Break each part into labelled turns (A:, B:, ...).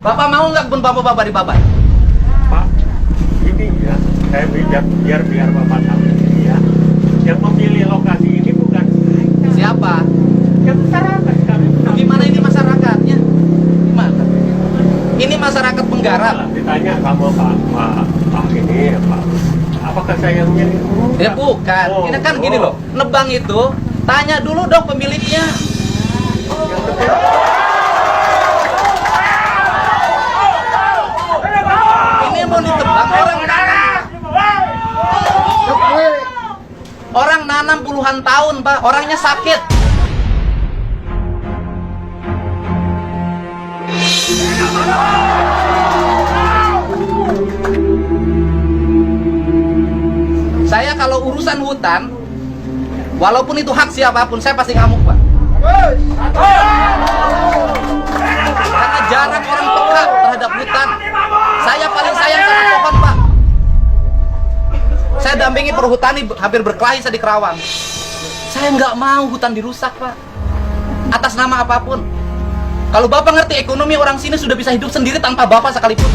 A: Bapak mau nggak kebun bambu Bapak dibabat?
B: Pak, ini ya, saya biar Bapak tahu ya. Yang memilih lokasi ini bukan
A: Siapa?
B: yang masyarakat kami.
A: Gimana ini masyarakatnya? Gimana? Ini masyarakat penggarap.
B: Ditanya kamu Pak ini ya Pak. Apakah saya yang memilih?
A: Ya bukan.
B: Oh,
A: Ini kan gini loh. Nebang itu tanya dulu dong pemiliknya. Ini mau ditebang orang nanam puluhan tahun, Pak. Orangnya sakit. Saya kalau urusan hutan, walaupun itu hak siapapun, saya pasti ngamuk, Pak. Karena jarang orang peka terhadap hutan. Saya paling sayang sama pohon, Pak. Saya dampingi perhutani hampir berkelahi saya di Kerawang. Saya nggak mau hutan dirusak, Pak. Atas nama apapun. Kalau Bapak ngerti ekonomi orang sini sudah bisa hidup sendiri tanpa Bapak sekalipun.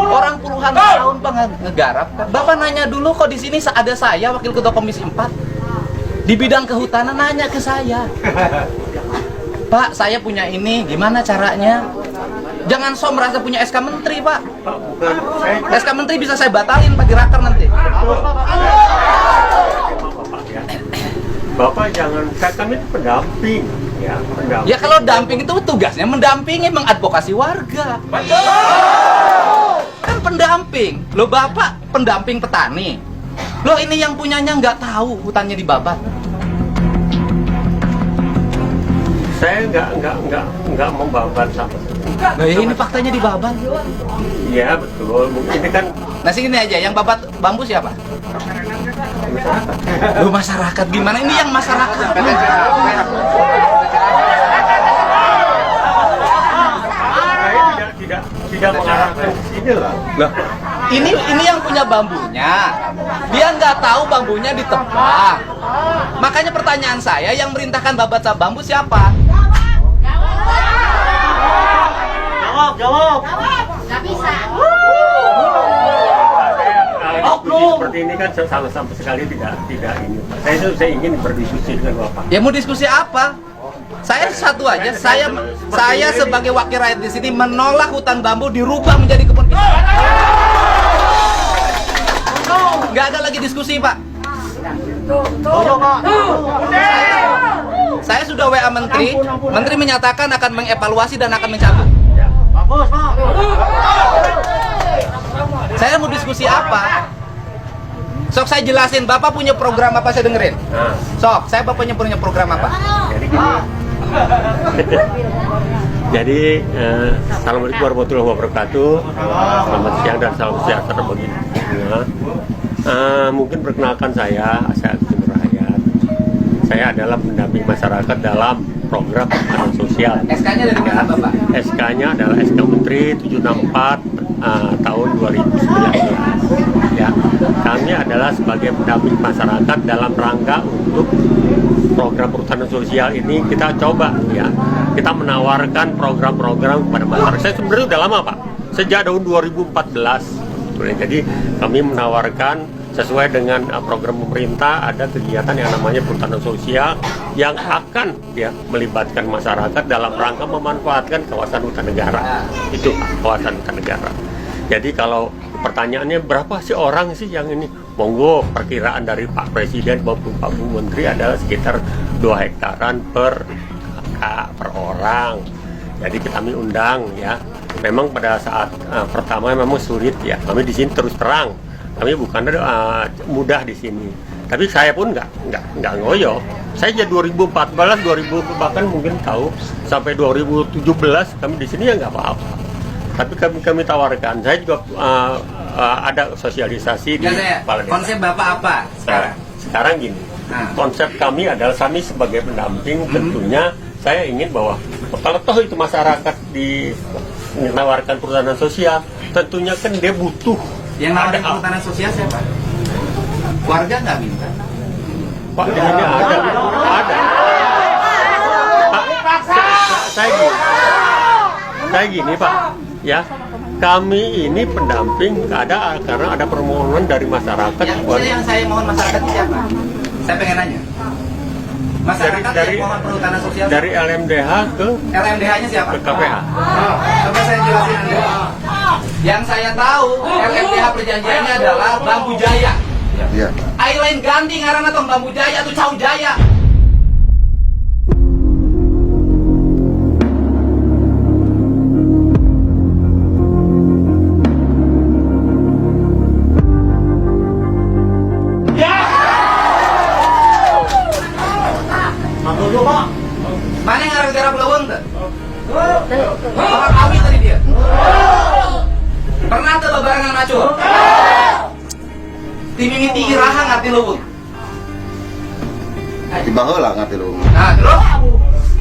A: Orang puluhan tahun Pak ngegarap. Bapak nanya dulu kok di sini ada saya wakil ketua komisi 4 di bidang kehutanan, nanya ke saya. Pak, saya punya ini, gimana caranya? Jangan sok merasa punya SK Menteri, Pak.
B: Pak, bukan saya.
A: SK Menteri bisa saya batalin Pak di raker nanti.
B: Bapak ya. Bapak jangan, kami itu pendamping ya, pendamping.
A: Ya kalau damping itu tugasnya mendampingi, mengadvokasi warga. Kan pendamping. Loh Bapak pendamping petani. Loh ini yang punyanya nggak tahu hutannya dibabat.
B: Saya nggak membabat sama sekali.
A: Nah ini faktanya dibabat.
B: Iya betul. Mungkin ini kan
A: Nah sini aja, yang babat bambu siapa?
B: masyarakat.
A: Loh masyarakat gimana? Ini yang masyarakat.
B: Saya tidak mengarahkan ke sini lah.
A: Loh, ini yang punya bambunya. Dia nggak tahu bambunya ditebang. Makanya pertanyaan saya, yang merintahkan babat bambu siapa?
C: Jawab. Nggak bisa.
B: Seperti ini kan sama sekali tidak ini. Saya ingin berdiskusi dengan Bapak.
A: Ya mau diskusi apa? Saya satu aja, saya sebagai wakil rakyat di sini menolak hutan bambu dirubah menjadi kebun pisang. Nggak ada lagi diskusi, Pak. Saya sudah WA Menteri, Menteri menyatakan akan mengevaluasi dan akan mencabut.
C: Bagus, Pak.
A: Saya mau diskusi apa? Sok saya jelasin, Bapak punya program apa saya dengerin?
B: Nah,
A: Sok, saya Bapak punya program apa?
B: jadi gini. Jadi, assalamualaikum warahmatullahi wabarakatuh. Selamat siang dan salam sejahtera bagi semua. Mungkin perkenalkan saya Agus Rahayat. Saya adalah pendamping masyarakat dalam program perhutanan sosial.
A: SK-nya dari mana, Bapak?
B: SK-nya adalah SK Menteri 764 tahun 2019. Ya, kami adalah sebagai pendamping masyarakat dalam rangka untuk program perhutanan sosial ini kita coba ya. Kita menawarkan program-program kepada masyarakat. Saya sebenarnya udah lama Pak, sejak tahun 2014. Jadi kami menawarkan sesuai dengan program pemerintah ada kegiatan yang namanya perhutanan sosial yang akan ya melibatkan masyarakat dalam rangka memanfaatkan kawasan hutan negara. Itu kawasan hutan negara. Jadi kalau pertanyaannya berapa sih orang sih yang ini? Monggo, perkiraan dari Pak Presiden maupun Pak Bu Menteri adalah sekitar 2 hektaran per kakak, per orang. Jadi kami undang ya. Memang pada saat pertama memang sulit ya. Kami di sini terus terang. Kami bukan mudah di sini. Tapi saya pun nggak ngoyo. Saya jadi 2014, 2000 bahkan mungkin tahu sampai 2017 kami di sini ya nggak apa-apa. Tapi kami tawarkan. Saya juga ada sosialisasi di kepala desa.
A: Konsep Bapak apa sekarang?
B: Sekarang gini, konsep kami adalah kami sebagai pendamping tentunya saya ingin bahwa kalau toh itu masyarakat ditawarkan perhutanan sosial, tentunya kan dia butuh.
A: Yang nawarin perhutanan sosial siapa? Warga nggak minta.
B: Pak, di sini ada. Pak, saya gini Pak, ya. Kami ini pendamping karena ada permohonan dari masyarakat.
A: Yang saya mohon masyarakat siapa? Saya pengen nanya. Masyarakat
B: dari
A: yang mohon perhutanan sosial
B: dari LMDH ke
A: LMDH-nya siapa?
B: ke KPH.
A: Coba saya jelasin Anda. Yang saya tahu LMDH perjanjiannya adalah Bambu Jaya.
D: Iya.
A: Ai lain ganti ngaranna tong Bambu Jaya atau Cau Jaya. Mana yang harus garap lawang tuh? Orang awi tadi dia. Pernah tuh bebarengan macul? Timimiti iraha ngerti lawang.
D: Di baheula ngerti lu.
A: Nah terus,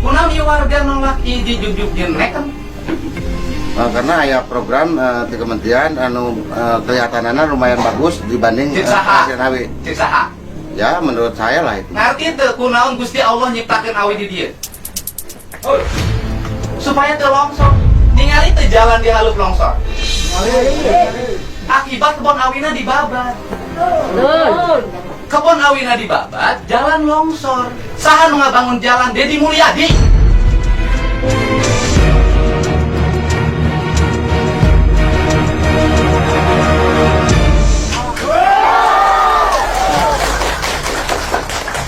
A: kunami warga nolak izin jujuk jenek kan?
D: Karena aya program di kementerian kelihatanana lumayan bagus dibanding hasil awi.
A: Cek saha?
D: Ya menurut saya lah itu.
A: Ngerti tuh kunaon Gusti Allah nyiptakeun awi di dia. Supaya teu longsor. Ningali teu jalan di halup longsor. Akibat kebon awina dibabat. Kebon awina dibabat, jalan longsor. Saha nu ngabangun jalan? Dedi Mulyadi.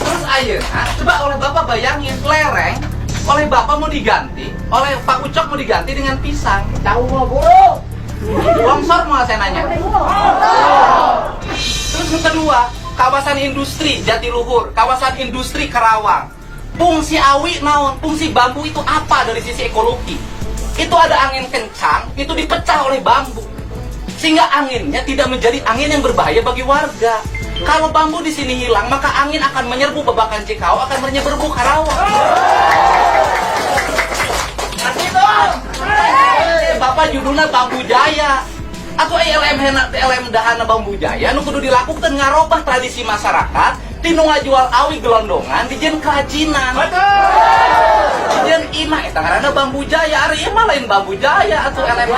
A: Terus ayeuna, coba oleh Bapak bayangin lereng oleh Bapak mau diganti, oleh Pak Ucok mau diganti dengan pisang. Tahu mau buru? Longsor mau saya nanya. Terus yang kedua, kawasan industri Jatiluhur, kawasan industri Karawang. Fungsi awi naon? Fungsi bambu itu apa dari sisi ekologi? Itu ada angin kencang, itu dipecah oleh bambu. Sehingga anginnya tidak menjadi angin yang berbahaya bagi warga. Kalau bambu di sini hilang, maka angin akan menyerbu Babakan Cikau, akan menyerbu Karawang. Nanti dong. Bapak judulnya Bambu Jaya. Atau LM dahana Bambu Jaya nu kudu dilakukan ngarobah tradisi masyarakat tinu ngajual awi gelondongan dijen kerajinan. Dijen imah eta ngaranna Bambu Jaya, ari imah lain Bambu Jaya atau LM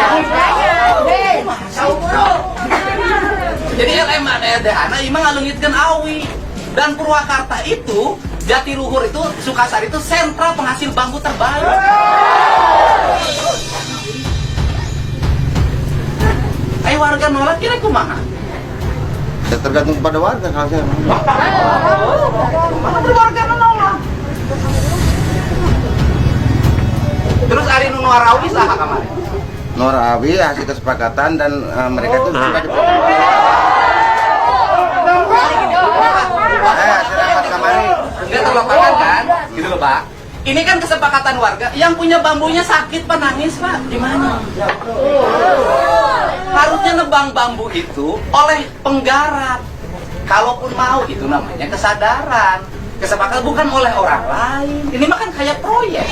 A: Jadi LM dahana imah ngaleungitkeun awi. Dan Purwakarta itu, Jatiluhur itu, Sukasari itu sentra penghasil bambu terbaik. Ayo warga nolak kira kumaha?
D: Ya tergantung pada warga kalau saya.
A: Mana warga nolak? Terus hari nu Nuarawi saha kemarin?
D: Nuarawi hasil kesepakatan dan mereka itu sudah rapat kemarin.
A: Enggak terlapangan kan? Gitu loh Pak. Ini kan kesepakatan warga. Yang punya bambunya sakit Pak, nangis Pak. Gimana? Harusnya nebang bambu itu oleh penggarap. Kalaupun mau itu namanya kesadaran. Kesepakatan bukan oleh orang lain. Ini mah kan kayak proyek.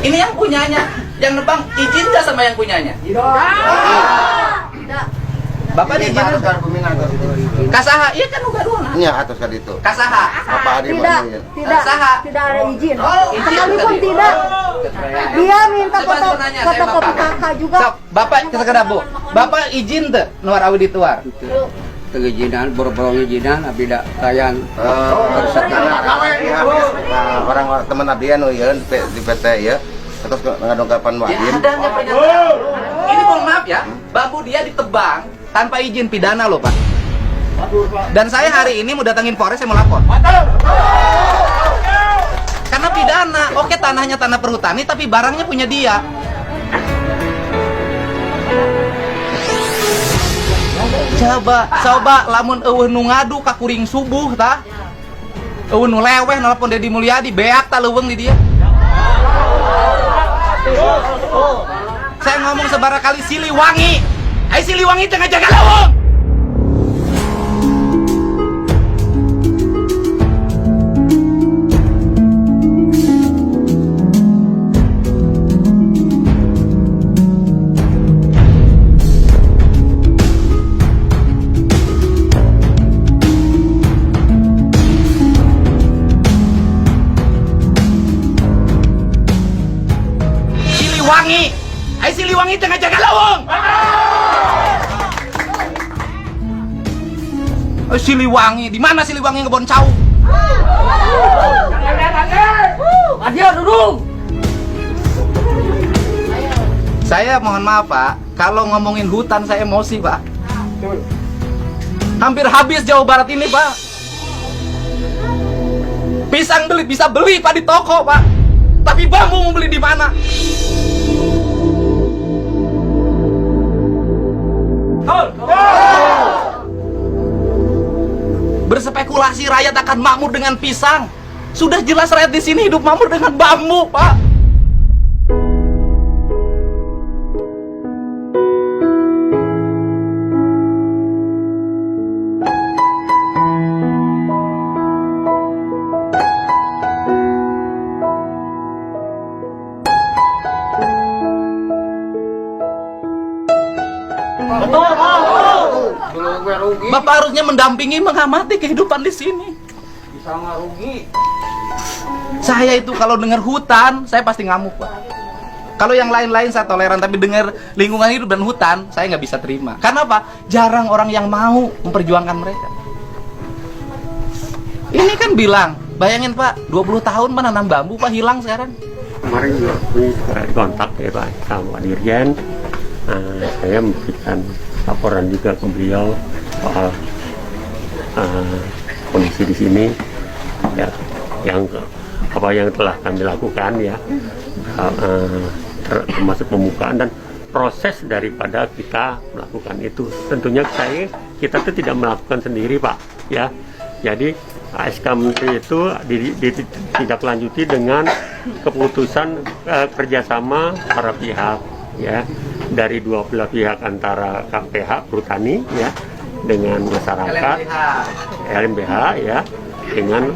A: Ini yang punyanya. Yang nebang izin nggak sama yang punyanya? Bapak
D: ini
A: izin
D: harus
A: nggak?
D: kan peminat.
A: Kasaha, iya kan udah dua.
D: Iya atas kan itu.
A: Kasaha.
D: Bapak Adi
E: Tidak ada izin.
A: Izin
E: Sekalipun
A: tadi.
E: tidak. Dia minta
A: Saya bantu nanya, saya
E: fotokopi
A: Bapak.
E: kakak juga.
A: So, Bapak sekedar Bu. Bapak izin tuh Nuarawi dituar.
F: Kegijinan, boro-boro izinan, tapi tidak kayan
D: orang teman abian ya di PT ya. Terus ngadongkapan
A: Ya
D: wadin.
A: ada nggak pernyataan. Ini mohon maaf ya, bambu dia ditebang tanpa izin, pidana loh Pak. Dan saya hari ini mau datangin Polres, saya mau lapor. Karena pidana, oke tanahnya tanah perhutani, tapi barangnya punya dia. Coba lamun eueuh nu ngadu ka kuring subuh tah. Eueuh nu leweh nelpon Dedi Mulyadi, beak tah leuweung di dia. Saya ngomong sebarang kali Siliwangi. Siliwangi tengah jaga lawang. Siliwangi. Ai Siliwangi tengah jaga lawang. Siliwangi, di mana Siliwangi ngebon cau?
F: Adia duduk.
A: Saya mohon maaf Pak, kalau ngomongin hutan saya emosi Pak. Hampir habis Jawa Barat ini Pak. Pisang bisa beli Pak di toko Pak. Tapi bambu mau beli di mana? Berspekulasi rakyat akan makmur dengan pisang. Sudah jelas rakyat di sini hidup makmur dengan bambu Pak. Bapak harusnya mendampingi, mengamati kehidupan di sini.
F: Bisa ngarugi.
A: Saya itu kalau dengar hutan, saya pasti ngamuk Pak. Kalau yang lain-lain saya toleran, tapi dengar lingkungan hidup dan hutan, saya nggak bisa terima. Karena apa? Jarang orang yang mau memperjuangkan mereka. Ini kan bilang, bayangin Pak, 20 tahun menanam bambu Pak, hilang sekarang.
B: Kemarin juga kontak ya Pak sama Pak Dirjen. Saya memberikan laporan juga ke beliau soal kondisi di sini, ya, yang apa yang telah kami lakukan ya, termasuk pembukaan dan proses daripada kita melakukan itu. Tentunya kita itu tidak melakukan sendiri Pak, ya. Jadi ASK Menteri itu ditindaklanjuti dengan keputusan kerjasama para pihak, ya, dari dua belah pihak antara KPH Perhutani ya dengan masyarakat, LMBH ya dengan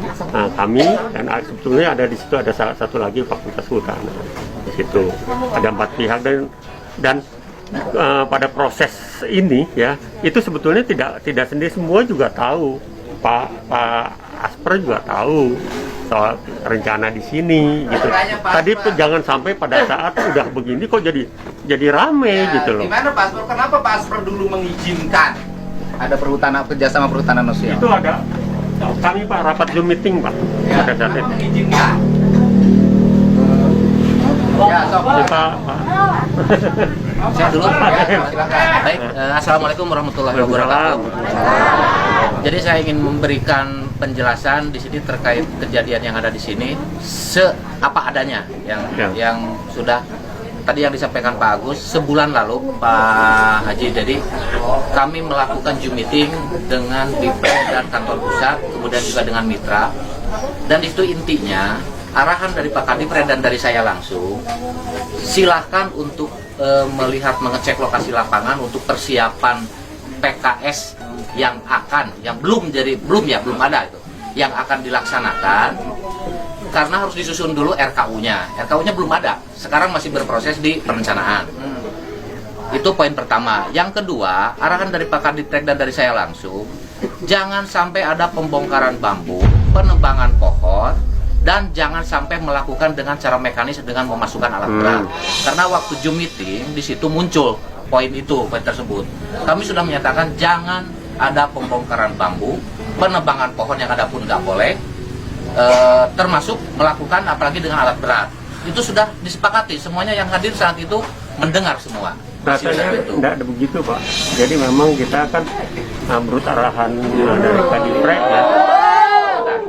B: kami, dan sebetulnya ada di situ ada satu lagi Fakultas Hutan. Di situ ada 4 pihak dan pada proses ini ya itu sebetulnya tidak sendiri, semua juga tahu. Pak Asper juga tahu soal rencana di sini gitu. Tadi jangan sampai pada saat udah begini kok jadi rame ya, gitu loh.
A: Gimana Pak Asper? Kenapa Pak Asper dulu mengizinkan ada perhutanan, kerjasama perhutanan sosial?
B: Itu ada kami Pak rapat Zoom meeting Pak.
A: Ya,
B: ada data itu.
A: Mengizinkan. Ya, sok.
B: Ya, Pak.
A: Saya dulu. Baik, assalamualaikum warahmatullahi wabarakatuh. Jadi saya ingin memberikan penjelasan di sini terkait kejadian yang ada di sini apa adanya yang sudah tadi yang disampaikan Pak Agus sebulan lalu Pak Haji. Jadi kami melakukan Zoom meeting dengan Dipre dan kantor pusat, kemudian juga dengan mitra, dan itu intinya arahan dari Pak Kadipre dan dari saya langsung, silahkan untuk melihat, mengecek lokasi lapangan untuk persiapan PKS yang belum ada itu, yang akan dilaksanakan, karena harus disusun dulu RKU-nya. RKU-nya belum ada, sekarang masih berproses di perencanaan. Itu poin pertama. Yang kedua, arahan dari Pak Kadipre dan dari saya langsung, jangan sampai ada pembongkaran bambu, penebangan pohon, dan jangan sampai melakukan dengan cara mekanis dengan memasukkan alat berat. Karena waktu Zoom meeting di situ muncul poin tersebut. Kami sudah menyatakan jangan ada pembongkaran bambu, penebangan pohon yang ada pun nggak boleh, termasuk melakukan apalagi dengan alat berat. Itu sudah disepakati, semuanya yang hadir saat itu mendengar semua.
B: Rasanya tidak ada begitu Pak. Jadi memang kita kan menurut arahan dari Kadipre ya.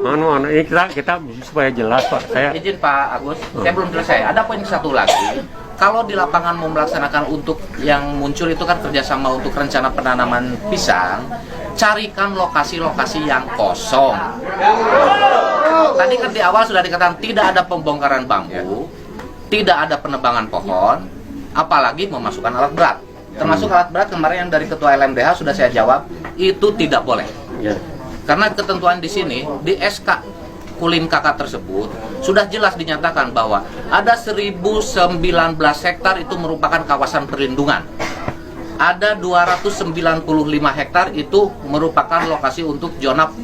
B: Ini kita supaya jelas Pak. Saya
A: izin Pak Agus, saya belum selesai. Ada poin satu lagi. Kalau di lapangan mau melaksanakan untuk yang muncul itu kan kerjasama untuk rencana penanaman pisang, carikan lokasi-lokasi yang kosong. Tadi kan di awal sudah dikatakan tidak ada pembongkaran bambu, tidak ada penebangan pohon, apalagi memasukkan alat berat. Termasuk alat berat kemarin yang dari Ketua LMDH sudah saya jawab, itu tidak boleh. Karena ketentuan di sini, di SK Kulin KK tersebut, sudah jelas dinyatakan bahwa ada 1019 hektar itu merupakan kawasan perlindungan. Ada 295 hektar itu merupakan lokasi untuk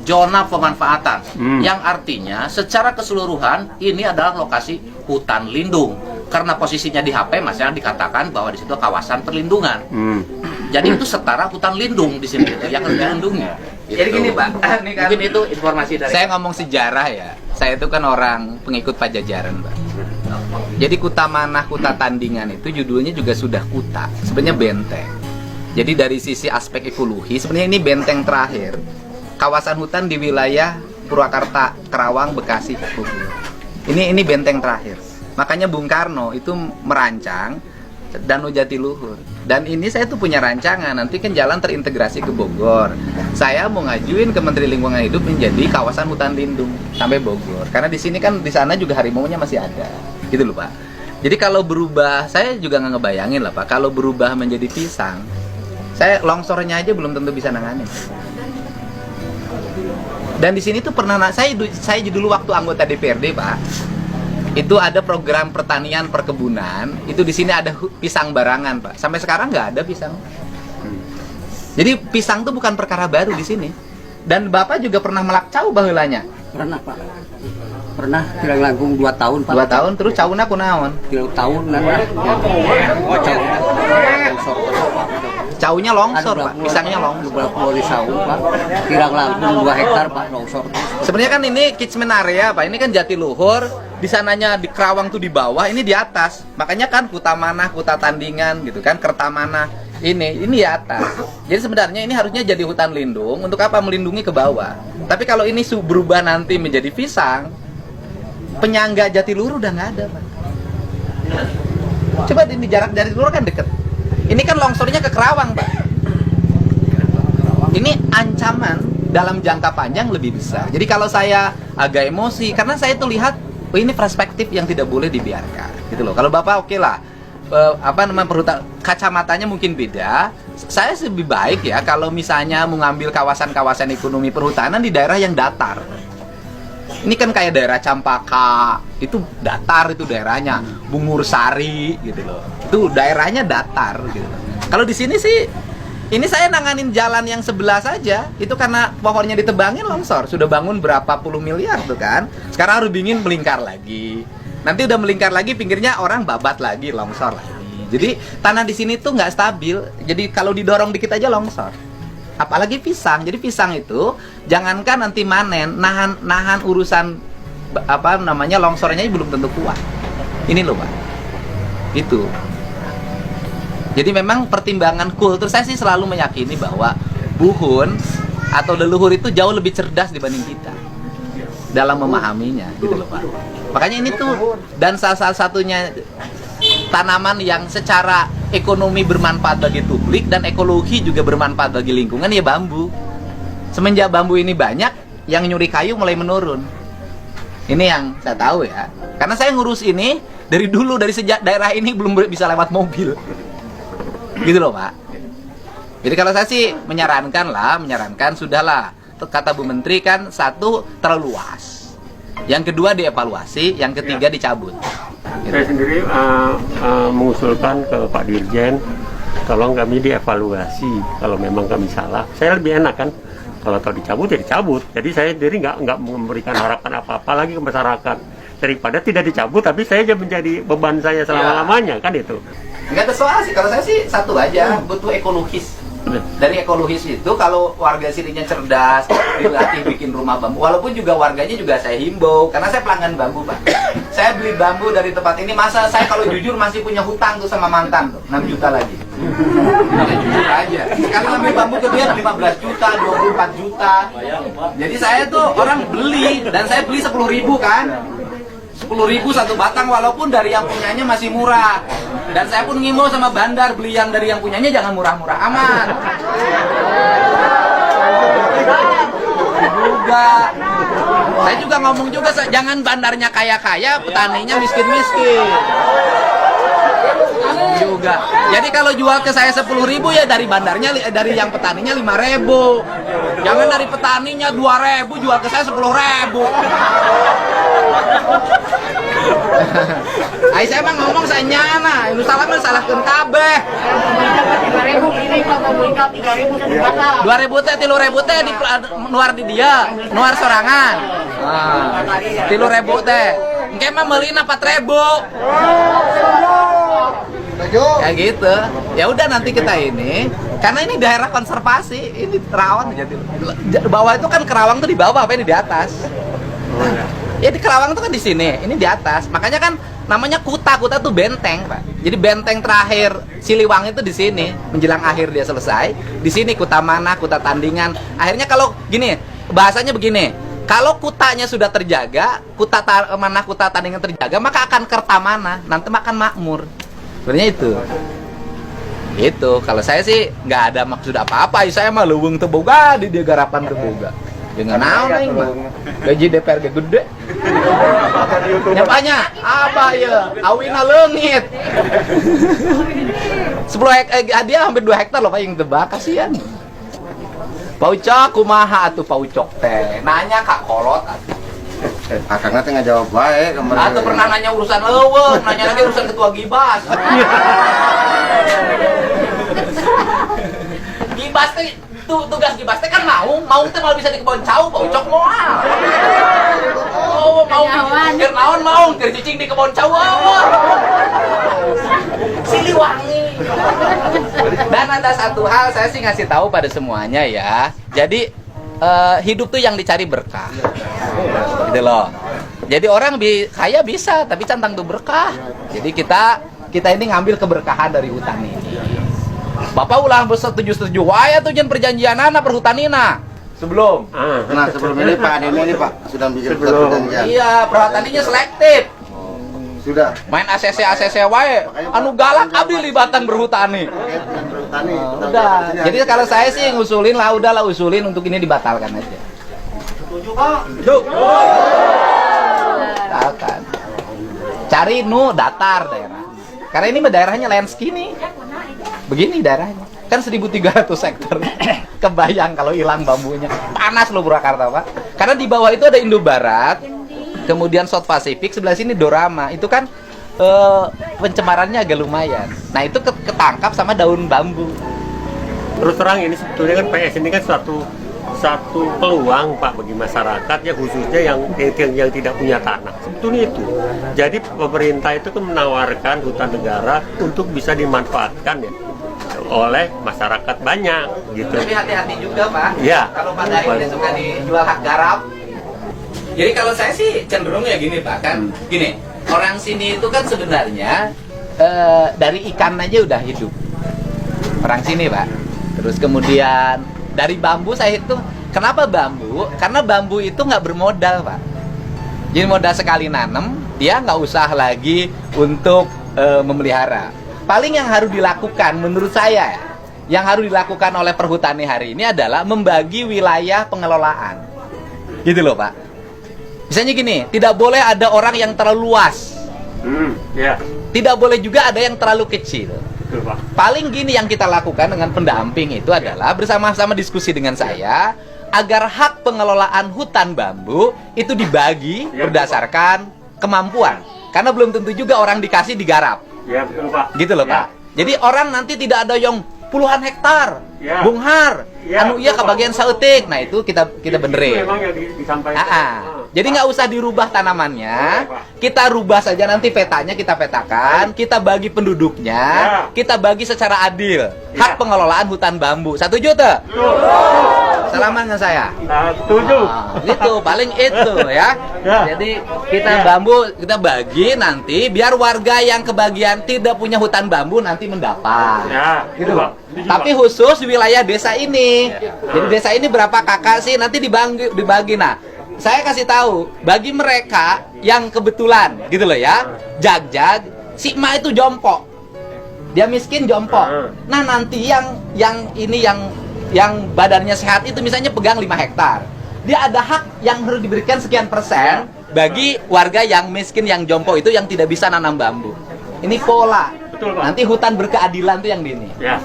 A: zona pemanfaatan. Yang artinya secara keseluruhan ini adalah lokasi hutan lindung. karena posisinya di HP, maksudnya dikatakan bahwa di situ kawasan perlindungan. Jadi itu setara hutan lindung di sini itu yang harus dilindungi.
G: Jadi gini Pak, ini kan
A: Mungkin itu informasi dari
G: saya ngomong sejarah ya. Saya itu kan orang pengikut Pajajaran, Pak. Jadi Kuta Manah, Kuta Tandingan itu judulnya juga sudah kuta, sebenarnya benteng. Jadi dari sisi aspek ekologi, sebenarnya ini benteng terakhir kawasan hutan di wilayah Purwakarta, Kerawang, Bekasi, Bogor. Ini benteng terakhir. Makanya Bung Karno itu merancang Danau Jatiluhur. Dan ini saya tuh punya rancangan, nanti kan jalan terintegrasi ke Bogor. Saya mau ngajuin ke Menteri Lingkungan Hidup menjadi kawasan hutan lindung sampai Bogor. Karena di sini kan di sana juga harimaunya masih ada. Gitu loh, Pak. Jadi kalau berubah, saya juga nggak ngebayangin lah, Pak. Kalau berubah menjadi pisang, saya longsornya aja belum tentu bisa nanganin. Dan di sini tuh pernah saya dulu waktu anggota DPRD, Pak. Itu ada program pertanian perkebunan, itu di sini ada pisang barangan, Pak. Sampai sekarang nggak ada pisang. Jadi pisang tuh bukan perkara baru di sini. Dan Bapak juga pernah melakcau baheulanya.
F: Pernah Pak. Pernah kira langgung 2 tahun Pak.
G: 2 tahun terus cauna kunaon?
F: 3 tahun lah. Oh cauna.
G: Caunya longsor, Pak. Pisangnya longsor.
F: Berapa di saung Pak. Kira langgung 2 hektar Pak longsor.
G: Sebenarnya kan ini catchment area, Pak. Ini kan Jatiluhur. Di sananya di Kerawang tuh di bawah, ini di atas. Makanya kan Kuta Manah, Kuta Tandingan gitu kan, Kertamanah. Ini di atas. Jadi sebenarnya ini harusnya jadi hutan lindung untuk apa? Melindungi ke bawah. Tapi kalau ini berubah nanti menjadi pisang, penyangga Jatiluhur udah nggak ada, Pak. Coba ini jarak Jatiluhur kan deket. Ini kan longsornya ke Kerawang, Pak. Ini ancaman dalam jangka panjang lebih besar. Jadi kalau saya agak emosi, karena saya tuh lihat, oh ini perspektif yang tidak boleh dibiarkan, gitu loh. Kalau Bapak oke lah, kacamatanya mungkin beda. Saya lebih baik ya kalau misalnya mengambil kawasan-kawasan ekonomi perhutanan di daerah yang datar. Ini kan kayak daerah Campaka, itu datar itu daerahnya, Bungur Sari gitu loh. Itu daerahnya datar gitu. Kalau di sini sih, ini saya nanganin jalan yang sebelah saja, itu karena pohonnya ditebangin longsor. Sudah bangun berapa puluh miliar tuh kan. Sekarang harus dingin melingkar lagi. Nanti udah melingkar lagi, pinggirnya orang babat lagi, longsor lagi. Jadi tanah di sini tuh nggak stabil. Jadi kalau didorong dikit aja longsor. Apalagi pisang. Jadi pisang itu jangankan nanti manen, nahan urusan longsornya belum tentu kuat. Ini loh, Pak. Itu. Jadi memang pertimbangan kultur, saya sih selalu meyakini bahwa buhun atau leluhur itu jauh lebih cerdas dibanding kita dalam memahaminya, gitu loh, Pak. Makanya ini tuh, dan salah satunya tanaman yang secara ekonomi bermanfaat bagi publik dan ekologi juga bermanfaat bagi lingkungan ya bambu. Semenjak bambu ini banyak, yang nyuri kayu mulai menurun. Ini yang saya tahu ya. Karena saya ngurus ini dari dulu, dari sejak daerah ini belum bisa lewat mobil. Gitu loh, Pak. Jadi kalau saya sih menyarankan sudahlah. Kata Bu Menteri kan, 1 terlalu luas. Yang kedua dievaluasi, yang ketiga dicabut. Gitu.
B: Saya sendiri mengusulkan ke Pak Dirjen, tolong kami dievaluasi kalau memang kami salah. Saya lebih enak kan, kalau tahu dicabut ya dicabut. Jadi saya sendiri nggak memberikan harapan apa-apa lagi ke masyarakat. Daripada tidak dicabut, tapi saya aja menjadi beban saya selama-lamanya, kan itu.
G: Nggak ada soal sih, kalau saya sih satu aja, butuh ekologis. Dari ekologis itu kalau warga sininya cerdas, dilatih bikin rumah bambu. Walaupun juga warganya juga saya himbau, karena saya pelanggan bambu, Pak. Saya beli bambu dari tempat ini, masa saya kalau jujur masih punya hutang tuh sama mantan tuh, 6 juta lagi. Ya, jujur aja. Sekarang ambil bambu ke dia 15 juta, 24 juta. Jadi saya tuh orang beli, dan saya beli 10.000 kan. 10.000 satu batang, walaupun dari yang punyanya masih murah. Dan saya pun ngimbau sama bandar, beli yang dari yang punyanya jangan murah-murah amat. Saya juga ngomong juga, jangan bandarnya kaya-kaya, petaninya miskin-miskin. Juga. Jadi kalau jual ke saya 10.000 ya dari bandarnya, dari yang petaninya 5.000. Jangan dari petaninya 2.000 jual ke saya 10.000. Ay saya mah ngomong saya nyana, itu salah mah salahkeun kabeh.
C: 3.000 ini kalau mau beli 3.000 satu batang.
G: 2.000 teh 3.000 teh di nuar di dia, nuar sorangan. 3.000 teh.
A: engke mah meulina 4.000. Kayak gitu. Ya udah nanti kita ini, karena ini daerah konservasi, ini rawan jadi bawah itu kan Kerawang tuh di bawah, apa ini di atas. Ya di Kerawang tuh kan di sini, ini di atas. Makanya kan namanya Kuta tuh benteng, Pak. Jadi benteng terakhir Siliwangi itu di sini, menjelang akhir dia selesai. Di sini Kuta mana, Kuta Tandingan. Akhirnya kalau gini, bahasanya begini. Kalau kutanya sudah terjaga, Kuta Tandingan terjaga, maka akan Kertamana, nanti akan makmur. Sebenarnya itu. Itu kalau saya sih nggak ada maksud apa-apa. Saya mah leuweung teu boga di dia garapan teu boga. Dengan naon aing mah. Gaji DPR gede. Nyapanya? Apa ya? Awina leungit. 10 hektar dia hampir 2 hektar loh Pak yang tebak, kasihan. Paucok kumaha atuh paucok teh? Nanya Kak Kolot atuh.
D: Akang teh ngajawab bae kemarin.
A: Atau pernah nanya urusan leuweung, nanya lagi urusan ketua Gibas. Gibas teh tugas Gibas teh kan mau teh malah bisa di kebon cau, paucok moal. Oh, mau keur naon mau keur cicing di kebon cau. Siliwangi. Dan ada satu hal saya sih ngasih tahu pada semuanya ya. Jadi hidup tuh yang dicari berkah. Gitu loh. Jadi orang kaya bisa, tapi cantang tuh berkah. Jadi kita ini ngambil keberkahan dari hutan ini. Bapak ulah setuju wae tuh jen perjanjian anak perhutanina. Sebelum.
D: Nah, sebelum ini Pak ini Pak sudah bikin perjanjian.
A: Iya, perhutanininya selektif.
D: Sudah.
A: Main ACC wae. Anu galak abdi libatan berhutani. Udah. Jadi kalau saya sih ngusulin lah, udahlah usulin untuk ini dibatalkan aja. Setuju, Pak? Setuju. Batalkan. Cari datar daerah. Karena ini daerahnya landscape nih. Begini daerahnya. Kan 1.300 hektar. Kebayang kalau hilang bambunya. Panas loh Purwakarta, Pak. Karena di bawah itu ada Indo Barat, kemudian South Pacific, sebelah sini Dorama. Itu kan pencemarannya agak lumayan. Nah, itu ketangkap sama daun bambu.
B: Terus terang ini sebetulnya kan PS ini kan satu peluang Pak bagi masyarakat ya, khususnya yang tidak punya tanah. Sebetulnya itu. Jadi pemerintah itu kan menawarkan hutan negara untuk bisa dimanfaatkan ya oleh masyarakat banyak gitu.
A: Tapi hati-hati juga Pak.
B: Iya.
A: Kalau Pak Daeng suka dijual hak garap. Jadi kalau saya sih cenderung ya gini Pak, kan gini, orang sini itu kan sebenarnya dari ikan aja udah hidup. Orang sini Pak. Terus kemudian dari bambu saya hitung. Kenapa bambu? Karena bambu itu nggak bermodal Pak. Jadi modal sekali nanem, dia nggak usah lagi untuk memelihara. Paling yang harus dilakukan menurut saya, yang harus dilakukan oleh perhutani hari ini adalah membagi wilayah pengelolaan. Gitu loh Pak. Misalnya gini, tidak boleh ada orang yang terlalu luas. Tidak boleh juga ada yang terlalu kecil. Paling gini yang kita lakukan dengan pendamping itu adalah bersama-sama diskusi dengan saya agar hak pengelolaan hutan bambu itu dibagi berdasarkan kemampuan. Karena belum tentu juga orang dikasih digarap.
B: Ya betul Pak.
A: Gitu loh Pak. Jadi orang nanti tidak ada yang puluhan hektar, bunghar, anu iya kebagian sautik. Nah itu kita benerin.
B: Itu memang yang disampaikan.
A: Jadi nggak usah dirubah tanamannya, kita rubah saja nanti petanya kita petakan, kita bagi penduduknya, kita bagi secara adil hak pengelolaan hutan bambu. Setuju tuh? Salaman dengan saya.
B: Setuju.
A: Itu paling itu ya. Jadi kita bambu kita bagi nanti biar warga yang kebagian tidak punya hutan bambu nanti mendapat. Gitu loh. Tapi khusus di wilayah desa ini. Jadi desa ini berapa kakak sih nanti dibagi. Nah, saya kasih tahu bagi mereka yang kebetulan gitu loh ya. Jag si Ma itu jompo. Dia miskin jompo. Nah, nanti yang badannya sehat itu misalnya pegang 5 hektar. Dia ada hak yang harus diberikan sekian persen bagi warga yang miskin yang jompo itu yang tidak bisa nanam bambu. Ini pola.
B: Betul, Pak.
A: Nanti hutan berkeadilan tuh yang di ini. Ya.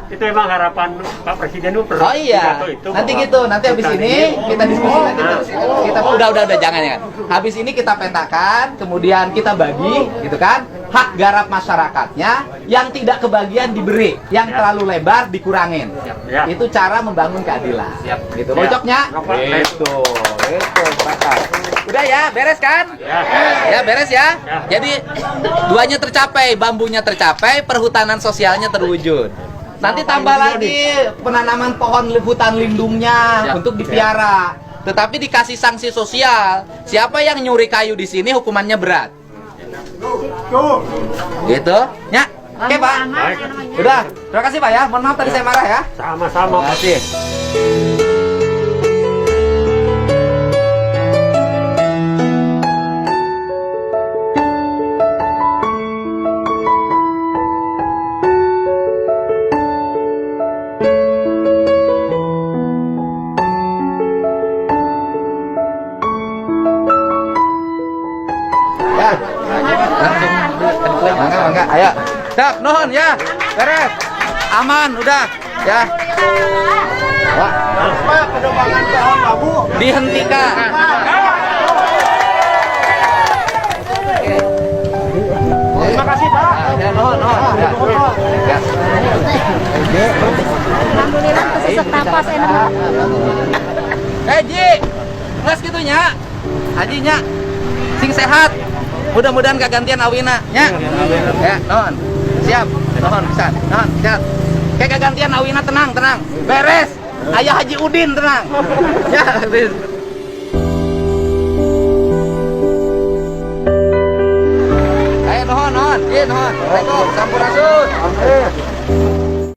B: Itu emang harapan Pak Presiden itu.
A: Oh iya. Nanti gitu, nanti habis ini kita diskusi lagi terus. Kita udah jangan ya. Habis ini kita petakan, kemudian kita bagi gitu kan. Hak garap masyarakatnya yang tidak kebagian diberi, yang terlalu lebar dikurangin. Itu cara membangun keadilan. Gitu. Bocoknya? Itu. Udah ya. ya, beres kan? Ya, beres ya. Jadi duanya tercapai, bambunya tercapai, perhutanan sosialnya terwujud. Nanti tambah lagi penanaman pohon hutan lindungnya untuk dipiara. Tetapi dikasih sanksi sosial. Siapa yang nyuri kayu di sini hukumannya berat. Gitu, ya. Oke, Pak. Udah, terima kasih Pak ya. Mohon maaf tadi saya marah ya.
B: Sama-sama.
A: Terima kasih. Ya. Mangga, ayo. Dak, nuhun ya. Beres. Aman, udah. Ya.
D: Pak, penebangan pohon bambu
A: Dihentikan.
D: terima kasih Pak.
A: Ya, nuhun. Ya.
E: Alhamdulillah kesesek napas enak.
A: Ji, nges gitu nya. Haji nya. Sing sehat. Mudah-mudahan kagantian awina nya. Ya, nuhun. Siap. Nuhun pisan. Nuhun, siap. Kayak kagantian awina tenang. Beres. Ayah Haji Udin tenang. Ya, beres. Ayo nuhun. Nuhun. Assalamualaikum. Sampurasun.